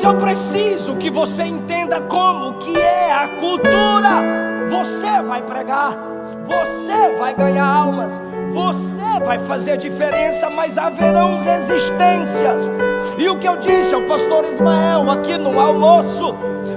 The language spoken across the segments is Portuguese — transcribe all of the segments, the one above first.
Mas eu preciso que você entenda como que é a cultura. Você vai pregar, você vai ganhar almas, você vai fazer diferença, mas haverão resistências. E o que eu disse ao pastor Ismael aqui no almoço,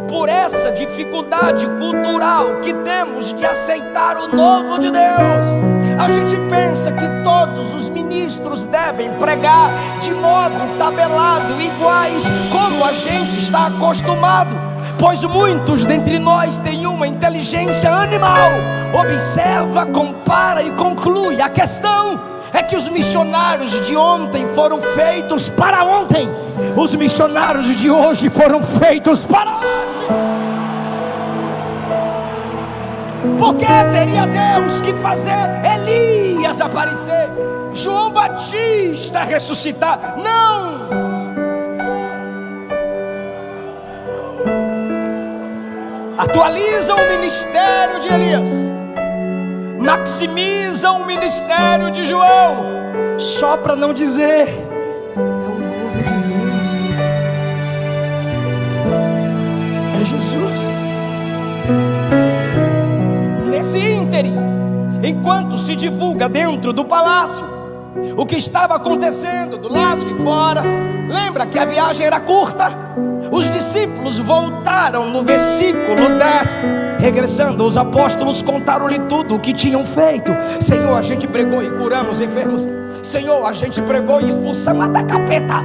por essa dificuldade cultural que temos de aceitar o novo de Deus, a gente pensa que todos os ministros devem pregar de modo tabelado, iguais, como a gente está acostumado. Pois muitos dentre nós têm uma inteligência animal. Observa, compara e conclui. A questão é que os missionários de ontem foram feitos para ontem. Os missionários de hoje foram feitos para hoje. Porque teria Deus que fazer Elias aparecer, João Batista ressuscitar? Não! Atualizam o ministério de Elias, maximizam o ministério de João, só para não dizer é o novo de Deus, é Jesus. Nesse ínterim, enquanto se divulga dentro do palácio o que estava acontecendo do lado de fora, lembra que a viagem era curta? Os discípulos voltaram no versículo 10. Regressando, os apóstolos contaram-lhe tudo o que tinham feito. Senhor, a gente pregou e curamos enfermos. Senhor, a gente pregou e expulsamos até capeta.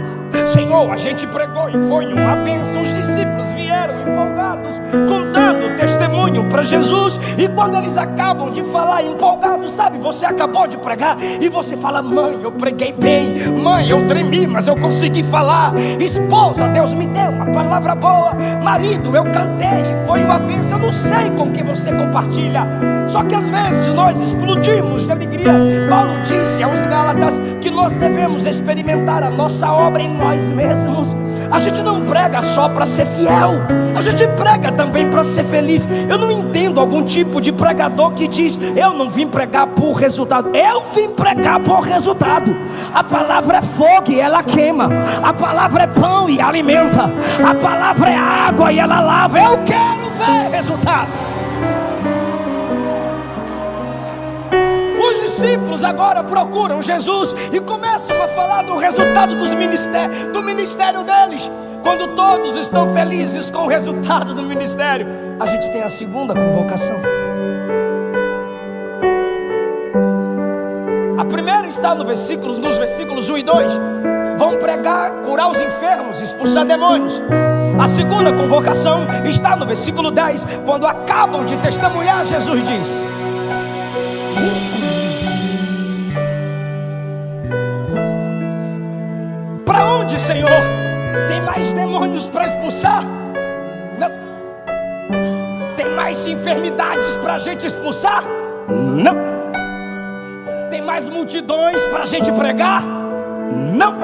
Senhor, a gente pregou e foi uma bênção. Os discípulos vieram empolgados, contando testemunho para Jesus. E quando eles acabam de falar empolgados, sabe, você acabou de pregar e você fala: mãe, eu preguei bem. Mãe, eu tremi, mas eu consegui falar. Esposa, Deus me deu uma palavra boa. Marido, eu cantei, foi uma bênção. Eu não sei com que você compartilha, só que às vezes nós explodimos de alegria. Paulo disse aos Gálatas que nós devemos experimentar a nossa obra em nós mesmos. A gente não prega só para ser fiel, a gente prega também para ser feliz. Eu não entendo algum tipo de pregador que diz: eu não vim pregar por resultado. Eu vim pregar por resultado. A palavra é fogo e ela queima. A palavra é pão e alimenta. A palavra é água e ela lava. Eu quero ver resultado. Os discípulos agora procuram Jesus e começam a falar do resultado do ministério deles. Quando todos estão felizes com o resultado do ministério, a gente tem a segunda convocação. A primeira está nos versículos 1 e 2. Vão pregar, curar os enfermos, expulsar demônios. A segunda convocação está no versículo 10. Quando acabam de testemunhar, Jesus diz: para onde, Senhor? Tem mais demônios para expulsar? Não. Tem mais enfermidades para a gente expulsar? Não. Tem mais multidões para a gente pregar? Não.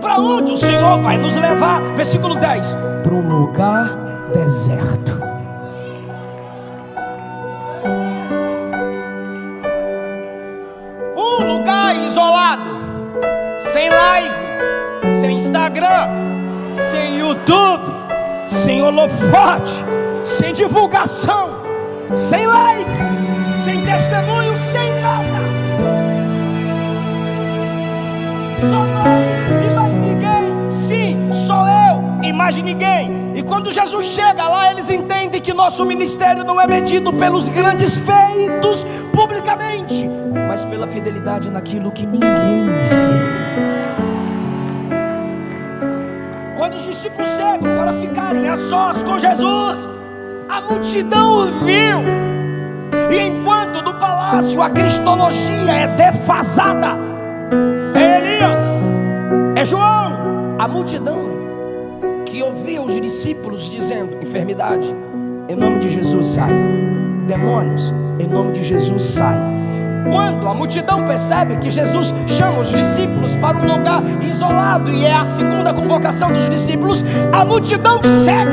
Para onde o Senhor vai nos levar? Versículo 10. Para um lugar deserto. Um lugar isolado, sem live, sem Instagram, sem YouTube, sem holofote, sem divulgação, sem like, sem testemunho, sem nada. Só nós e mais ninguém. Sim, só eu e mais ninguém. E quando Jesus chega lá, eles entendem que nosso ministério não é medido pelos grandes feitos publicamente, mas pela fidelidade naquilo que ninguém vê. Quando os discípulos chegam para ficarem a sós com Jesus, a multidão o viu. E enquanto no palácio a cristologia é defasada, é Elias, é João, a multidão que ouvia os discípulos dizendo: enfermidade, em nome de Jesus sai. Demônios, em nome de Jesus sai. Quando a multidão percebe que Jesus chama os discípulos para um lugar isolado, e é a segunda convocação dos discípulos, a multidão segue.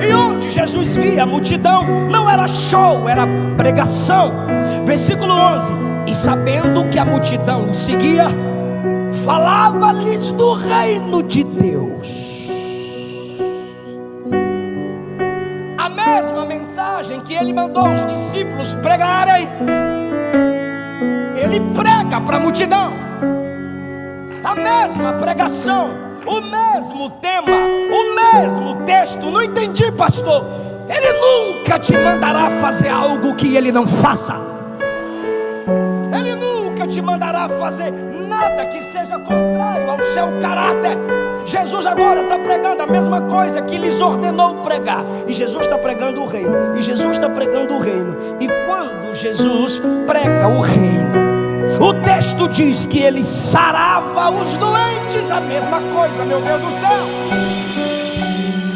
E onde Jesus via a multidão, não era show, era pregação. Versículo 11. E sabendo que a multidão o seguia, falava-lhes do reino de Deus. mensagem que ele mandou os discípulos pregarem, ele prega para a multidão a mesma pregação, o mesmo tema, o mesmo texto. Não entendi, pastor. Ele nunca te mandará fazer algo que ele não faça. Ele nunca te mandará fazer nada que seja contrário ao seu caráter. Jesus agora está pregando a mesma coisa que lhes ordenou pregar. E Jesus está pregando o reino. E Jesus está pregando o reino. E quando Jesus prega o reino, o texto diz que ele sarava os doentes. A mesma coisa, meu Deus do céu.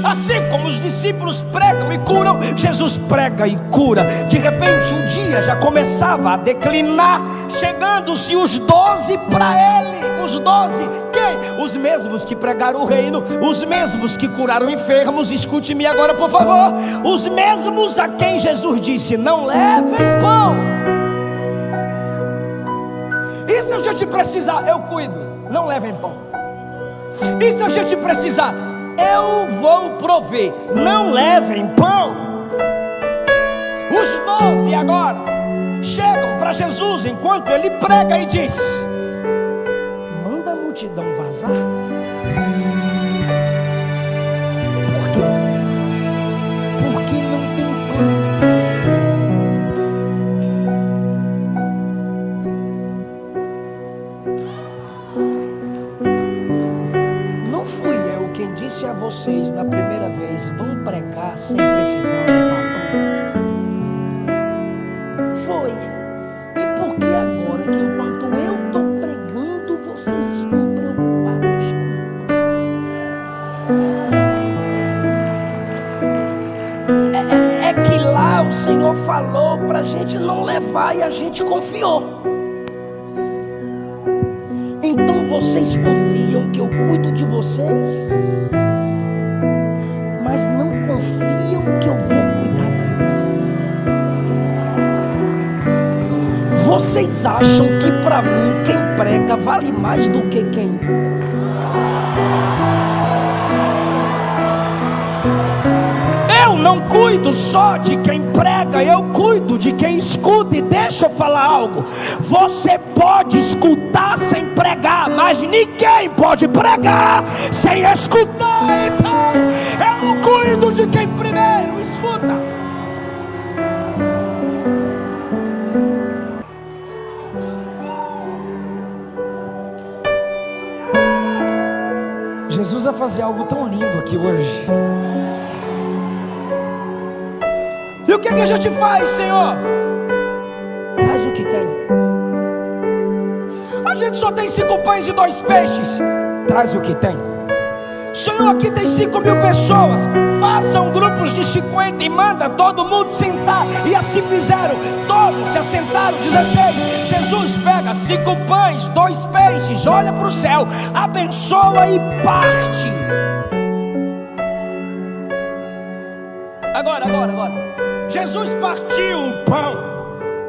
Assim como os discípulos pregam e curam, Jesus prega e cura. De repente o dia já começava a declinar, chegando-se os 12 para ele. Os 12, quem? Os mesmos que pregaram o reino, os mesmos que curaram enfermos. Escute-me agora, por favor. Os mesmos a quem Jesus disse: não levem pão. E se a gente precisar, eu cuido, não levem pão. E se a gente precisar, eu vou prover, não levem pão. Os 12 agora chegam para Jesus enquanto ele prega e diz: manda a multidão vazar. Por quê? Porque não tem pão. Não fui eu quem disse a vocês na primeira vez: vão pregar sem precisar levar pão. Foi. E por que agora que enquanto eu estou pregando, vocês estão preocupados com é que lá o Senhor falou para a gente não levar e a gente confiou. Então vocês confiam que eu cuido de vocês, mas não confiam que eu vou cuidar deles. Vocês acham que para mim quem prega vale mais do que quem? Eu não cuido só de quem prega, eu cuido de quem escuta. E deixa eu falar algo: você pode escutar sem pregar, mas ninguém pode pregar sem escutar. Então eu cuido de quem primeiro escuta. Jesus vai fazer algo tão lindo aqui hoje. E o que a gente faz, Senhor? Traz o que tem. A gente só tem 5 pães e 2 peixes. Traz o que tem. Senhor, aqui tem 5.000 pessoas. Façam grupos de 50 e manda todo mundo sentar. E assim fizeram. Todos se assentaram. 16. Jesus pega 5 pães, 2 peixes, olha para o céu, abençoa e parte. Agora. Jesus partiu o pão.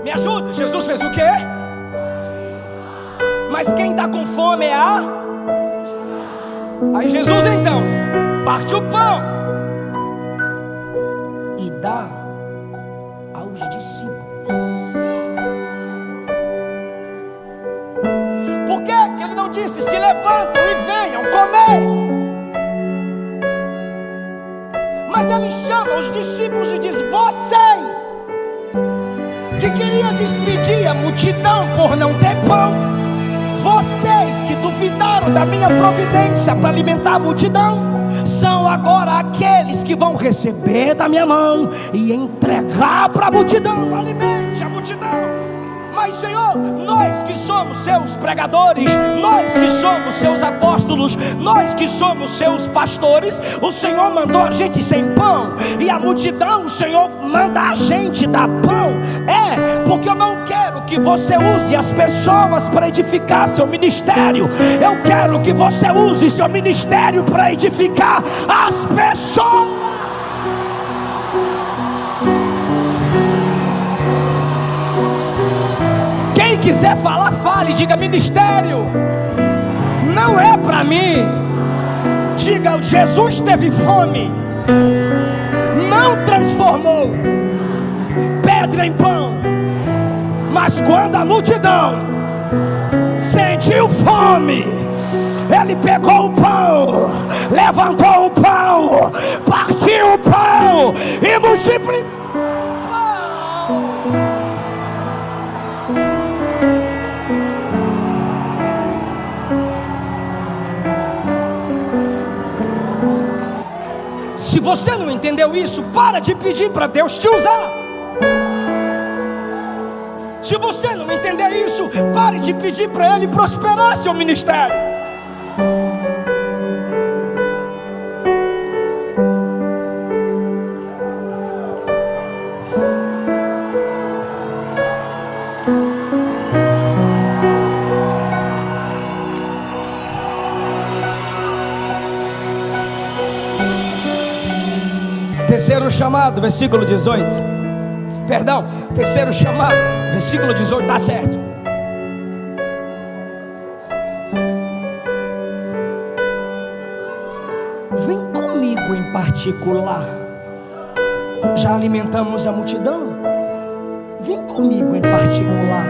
Me ajuda, Jesus fez o quê? Mas quem está com fome é a... Aí Jesus então parte o pão e dá aos discípulos. Por que ele não disse: se levantam e venham comer? Mas ele chama os discípulos e diz: vocês que queriam despedir a multidão por não ter pão, vocês que duvidaram da minha providência para alimentar a multidão, são agora aqueles que vão receber da minha mão e entregar para a multidão. Alimente a multidão. Mas Senhor, nós que somos seus pregadores, nós que somos seus apóstolos, nós que somos seus pastores, o Senhor mandou a gente sem pão, e a multidão o Senhor manda a gente dar pão. Porque eu não quero que você use as pessoas para edificar seu ministério. Eu quero que você use seu ministério para edificar as pessoas. Quem quiser falar, fale. Diga: ministério não é para mim. Diga: Jesus teve fome, não transformou, pedra em pão. Mas quando a multidão sentiu fome, ele pegou o pão, levantou o pão, partiu o pão e multiplicou. Se você não entendeu isso, para de pedir para Deus te usar. Se você não entender isso, pare de pedir para Ele prosperar seu ministério. Terceiro chamado, versículo 18. Perdão, terceiro chamado, versículo 18, está certo. Vem comigo em particular. Já alimentamos a multidão? Vem comigo em particular.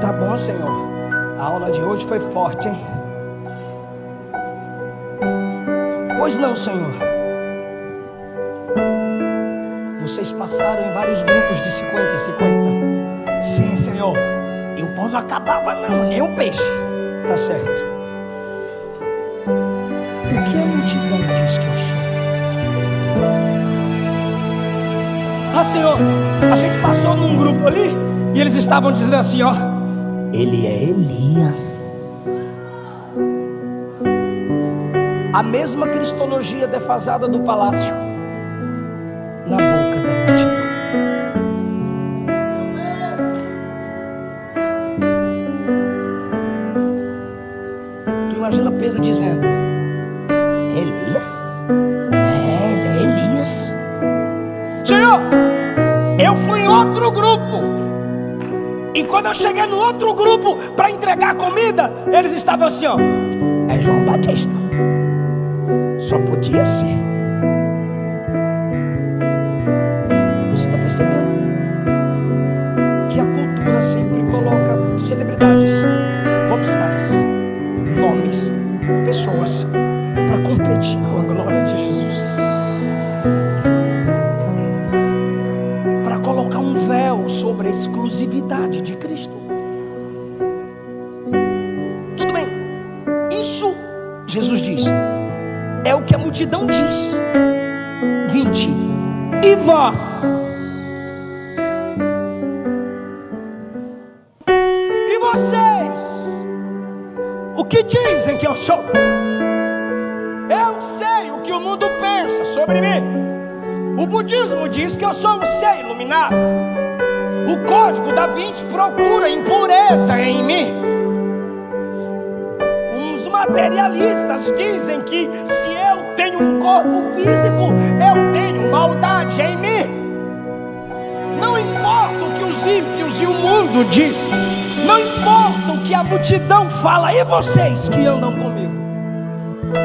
Tá bom, Senhor. A aula de hoje foi forte, hein? Pois não, Senhor. Vocês passaram em vários grupos de 50 em 50. Sim, Senhor. E o pão não acabava não, nem o peixe. Tá certo. O que a multidão diz que eu sou? Ah, Senhor, a gente passou num grupo ali e eles estavam dizendo assim, ó: ele é Elias. A mesma cristologia defasada do palácio na boca da multidão. Tu imagina Pedro dizendo: Elias? Ele é Elias. Senhor, eu fui em outro grupo, e quando eu cheguei no outro grupo para entregar comida, eles estavam assim, ó: é João Batista. Só podia ser. Que a cultura sempre coloca celebridades, popstars, nomes, pessoas para competir com a glória de Jesus, para colocar um véu sobre a exclusividade de Cristo. Tudo bem, isso Jesus diz, é o que a multidão diz. 20. E vós? Vocês, o que dizem que eu sou? Eu sei o que o mundo pensa sobre mim. O budismo diz que eu sou um ser iluminado. O código da Vinci procura impureza em mim. Os materialistas dizem que se eu tenho um corpo físico, eu tenho maldade em mim. Não importa o que os ímpios e o mundo dizem, não importa o que a multidão fala. E vocês que andam comigo,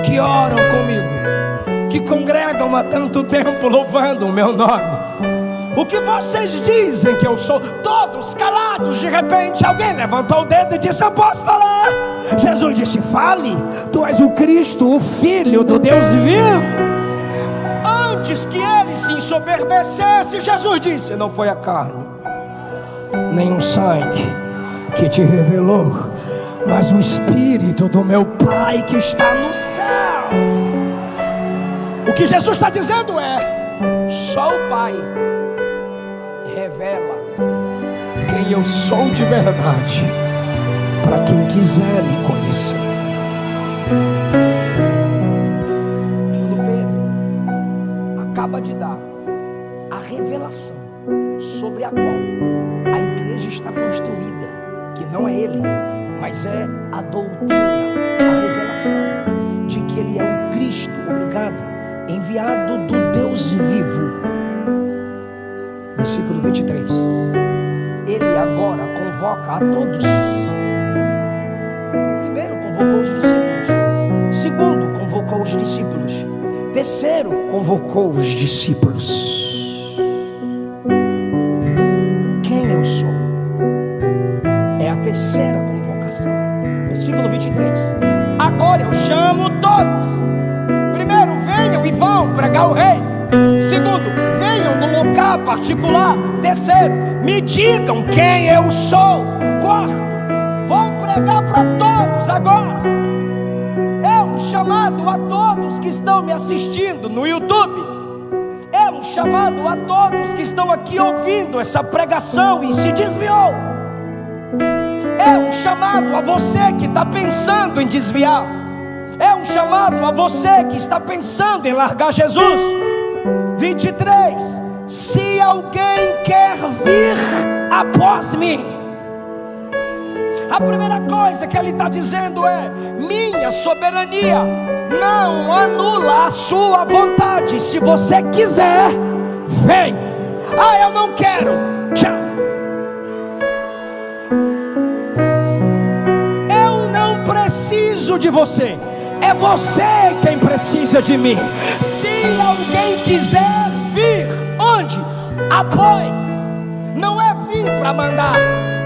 que oram comigo, que congregam há tanto tempo louvando o meu nome, o que vocês dizem que eu sou? Todos calados. De repente alguém levantou o dedo e disse: eu posso falar. Jesus disse: fale, tu és o Cristo, o Filho do Deus vivo. Antes que ele se ensoberbecesse, Jesus disse: não foi a carne nem o sangue que te revelou, mas o Espírito do meu Pai que está no céu. O que Jesus está dizendo é: só o Pai revela quem eu sou de verdade, para quem quiser me conhecer. Quando Pedro acaba de dar a revelação sobre a qual a igreja está construída, que não é ele, mas é a doutrina, a revelação de que ele é o Cristo, obrigado, enviado do Deus vivo. Versículo 23. Ele agora convoca a todos. Primeiro convocou os discípulos. Segundo, convocou os discípulos. Terceiro, convocou os discípulos. vão pregar o reino. Segundo, venham no local particular. Terceiro, me digam quem eu sou. Quarto, vão pregar para todos agora. É um chamado a todos que estão me assistindo no YouTube. É um chamado a todos que estão aqui ouvindo essa pregação e se desviou. É um chamado a você que está pensando em desviar. É um chamado a você que está pensando em largar Jesus. 23. Se alguém quer vir após mim, a primeira coisa que ele está dizendo é: minha soberania não anula a sua vontade. Se você quiser, vem. Ah, eu não quero. Tchau. Eu não preciso de você. É você quem precisa de mim. Se alguém quiser vir, onde? Após. Não é vir para mandar,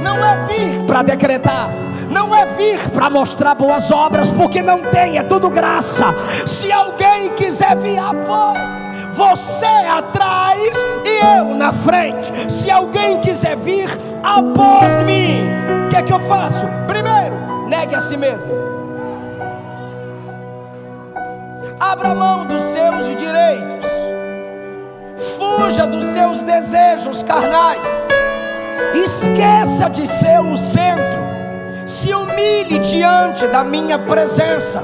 não é vir para decretar, não é vir para mostrar boas obras, porque não tem, é tudo graça. Se alguém quiser vir após, você atrás e eu na frente. Se alguém quiser vir após mim, o que é que eu faço? Primeiro, negue a si mesmo. Abra mão dos seus direitos. Fuja dos seus desejos carnais. Esqueça de ser o centro. Se humilhe diante da minha presença.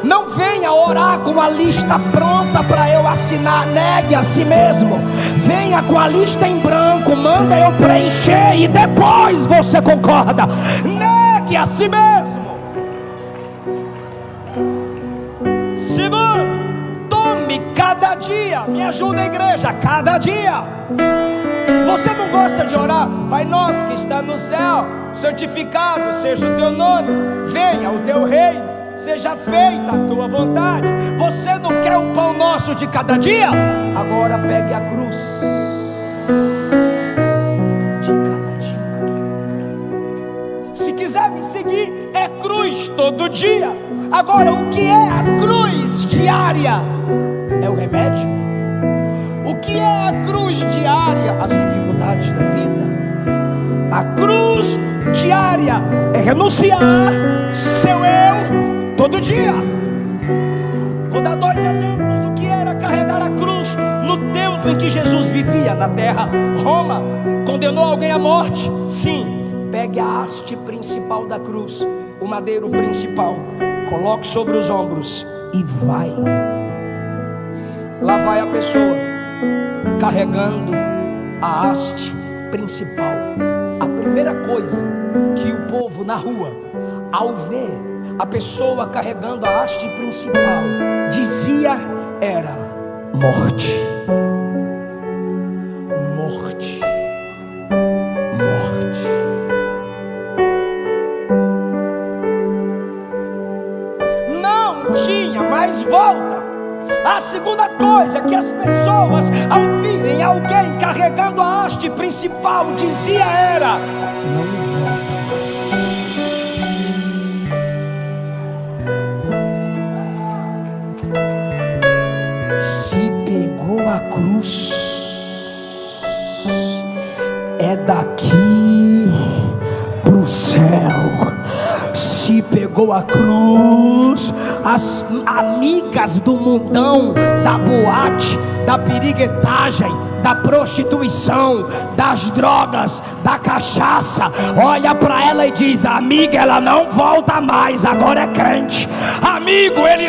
Não venha orar com a lista pronta para eu assinar. Negue a si mesmo. Venha com a lista em branco. Manda eu preencher e depois você concorda. Negue a si mesmo. Segundo, tome cada dia. Me ajuda, igreja, cada dia. Você não gosta de orar? Pai nosso que está no céu, santificado seja o teu nome. Venha o teu reino, seja feita a tua vontade. Você não quer o pão nosso de cada dia? Agora pegue a cruz de cada dia. Se quiser me seguir, é cruz todo dia. Agora, o que é a cruz diária? É o remédio. O que é a cruz diária? As dificuldades da vida. A cruz diária é renunciar seu eu todo dia. Vou dar 2 exemplos do que era carregar a cruz no tempo em que Jesus vivia na terra. Roma condenou alguém à morte? Sim. Pegue a haste principal da cruz, o madeiro principal, coloque sobre os ombros e vai. Lá vai a pessoa carregando a haste principal. A primeira coisa que o povo na rua, ao ver a pessoa carregando a haste principal, dizia era: morte, morte, morte. Não tinha mais volta. A segunda coisa que as pessoas, ao virem alguém carregando a haste principal, dizia era: não volta mais. Se pegou a cruz, é daqui pro céu. Se pegou a cruz, as amigas do mundão, da boate, da piriguetagem, da prostituição, das drogas, da cachaça, olha para ela e diz: amiga, ela não volta mais, agora é crente. Amigo, ele